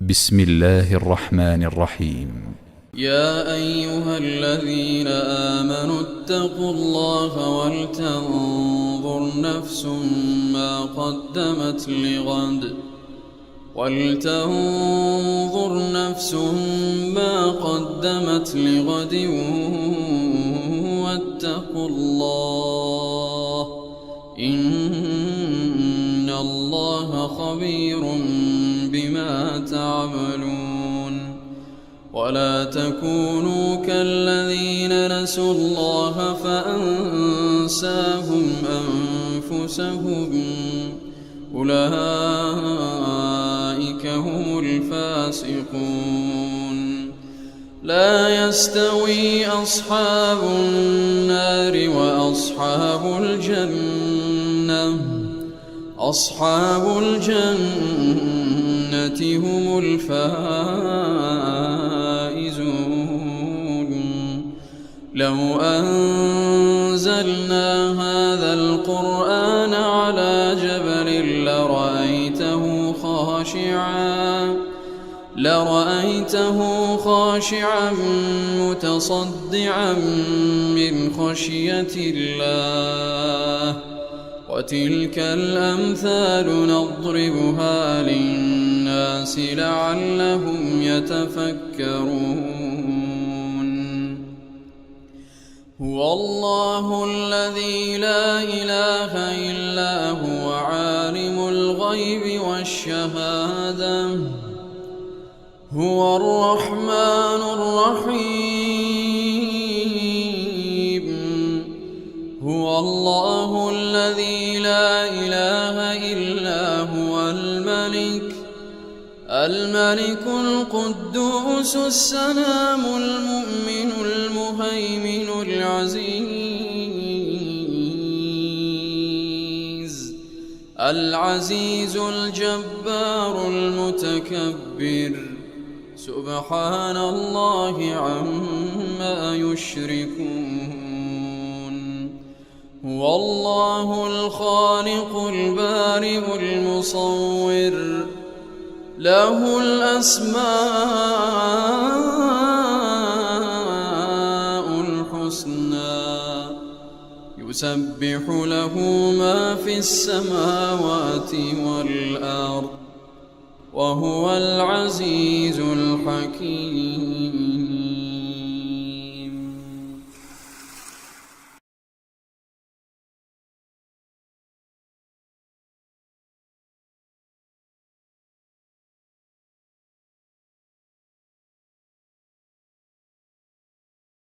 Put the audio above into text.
بسم الله الرحمن الرحيم. يا أيها الذين آمنوا اتقوا الله ولتنظر نفس ما قدمت لغد واتقوا الله إن الله خبير بما تعملون. ولا تكونوا كالذين نسوا الله فأنساهم أنفسهم أولئك هم الفاسقون. لا يستوي أصحاب النار وأصحاب الجنة، أصحاب الجنة هم الفائزون. لو أنزلنا هذا القرآن على جبل لرأيته خاشعا متصدعا من خشية الله. وتلك الأمثال نضربها للناس لعلهم يتفكرون. هو الله الذي لا إله إلا هو عالم الغيب والشهادة، هو الرحمن الرحيم. هو الله الذي لا إله إلا هو الملك القدوس السلام المؤمن المهيمن العزيز الجبار المتكبر. سبحان الله عما يشركون. هو الله الخالق البارئ المصور، له الأسماء الحسنى، يسبح له ما في السماوات والأرض، وهو العزيز الحكيم.